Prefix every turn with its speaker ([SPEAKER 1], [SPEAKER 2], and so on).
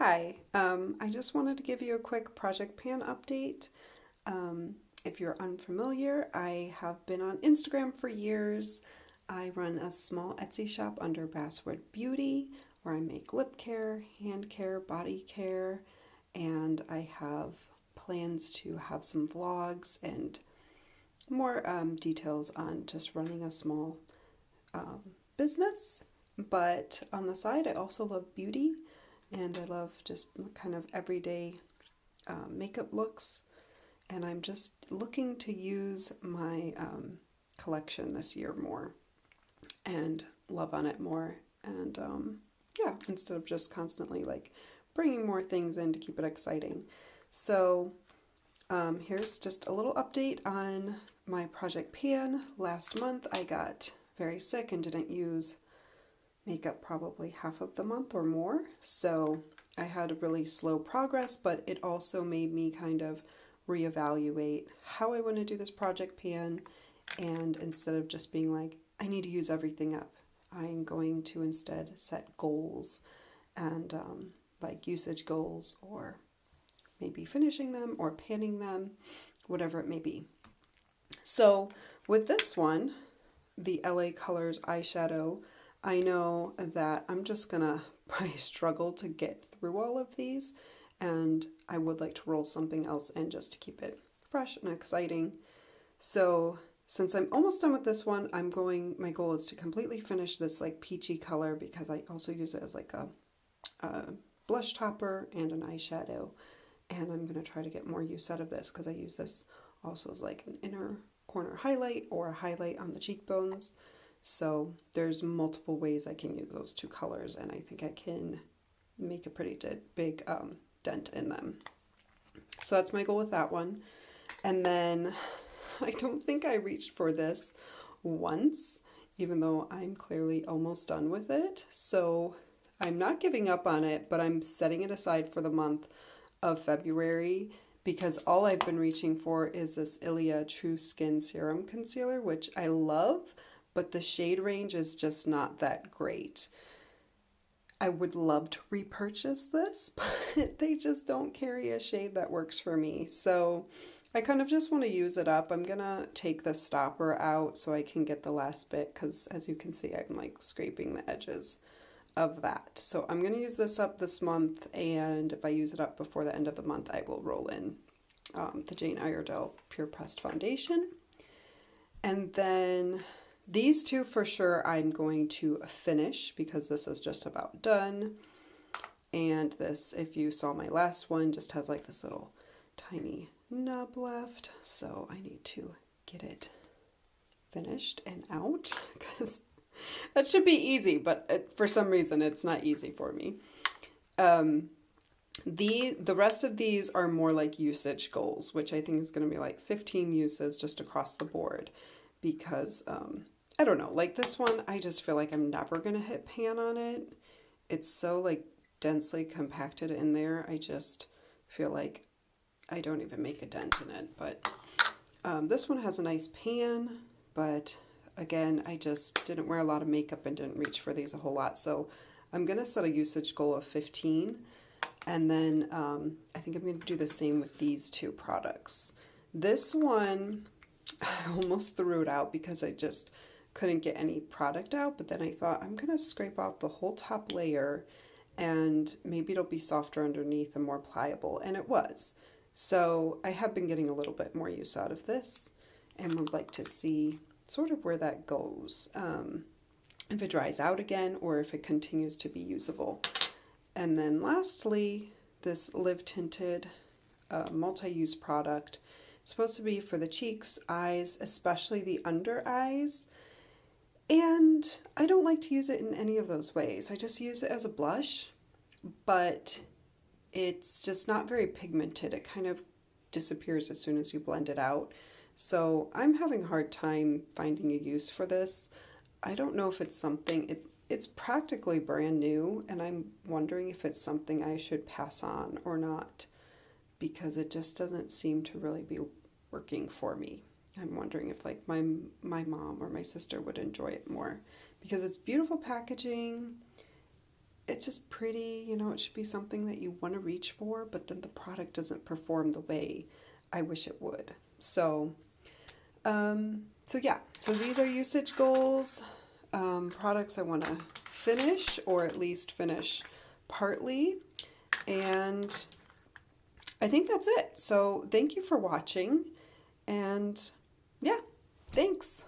[SPEAKER 1] Hi, I just wanted to give you a quick project pan update. If you're unfamiliar, I have been on Instagram for years. I run a small Etsy shop under Basswood Beauty where I make lip care, hand care, body care, and I have plans to have some vlogs and more details on just running a small um, business. But on the side, I also love beauty and I love just kind of everyday makeup looks. And I'm just looking to use my collection this year more and love on it more. And yeah, instead of just constantly like bringing more things in to keep it exciting. So here's just a little update on my project pan. Last month I got very sick and didn't use makeup probably half of the month or more. So I had a really slow progress, but it also made me kind of reevaluate how I want to do this project pan. And instead of just being like, I need to use everything up, I'm going to instead set goals and like usage goals or maybe finishing them or panning them, whatever it may be. So with this one, the LA Colors eyeshadow, I know that I'm just gonna probably struggle to get through all of these, and I would like to roll something else in just to keep it fresh and exciting. So since I'm almost done with this one, my goal is to completely finish this like peachy color because I also use it as like a blush topper and an eyeshadow. And I'm gonna try to get more use out of this because I use this also as like an inner corner highlight or a highlight on the cheekbones. So there's multiple ways I can use those two colors, and I think I can make a pretty big dent in them. So that's my goal with that one. And then I don't think I reached for this once, even though I'm clearly almost done with it. So I'm not giving up on it, but I'm setting it aside for the month of February because all I've been reaching for is this Ilia True Skin Serum Concealer, which I love, but the shade range is just not that great. I would love to repurchase this, but they just don't carry a shade that works for me. So I kind of just want to use it up. I'm gonna take the stopper out so I can get the last bit because as you can see, I'm like scraping the edges of that. So I'm gonna use this up this month, and if I use it up before the end of the month, I will roll in the Jane Iredale Pure Pressed Foundation. And then these two for sure I'm going to finish because this is just about done. And this, if you saw my last one, just has like this little tiny nub left. So I need to get it finished and out because that should be easy, but for some reason it's not easy for me. The rest of these are more like usage goals, which I think is going to be like 15 uses just across the board because I don't know, like this one, I just feel like I'm never going to hit pan on it. It's so like densely compacted in there. I just feel like I don't even make a dent in it. But this one has a nice pan, but again, I just didn't wear a lot of makeup and didn't reach for these a whole lot. So I'm going to set a usage goal of 15. And then I think I'm going to do the same with these two products. This one, I almost threw it out because I just couldn't get any product out, but then I thought I'm gonna scrape off the whole top layer and maybe it'll be softer underneath and more pliable, and it was. So I have been getting a little bit more use out of this and would like to see sort of where that goes, if it dries out again or if it continues to be usable. And then lastly, this Live Tinted multi-use product. It's supposed to be for the cheeks, eyes, especially the under eyes. And I don't like to use it in any of those ways. I just use it as a blush, but it's just not very pigmented. It kind of disappears as soon as you blend it out. So I'm having a hard time finding a use for this. I don't know if it's something, it's practically brand new, and I'm wondering if it's something I should pass on or not, because it just doesn't seem to really be working for me. I'm wondering if like my mom or my sister would enjoy it more because it's beautiful packaging. it's just pretty, you know, it should be something that you want to reach for, but then the product doesn't perform the way I wish it would. So, so yeah, so these are usage goals, products I want to finish, or at least finish partly, and I think that's it. So thank you for watching, and yeah, thanks.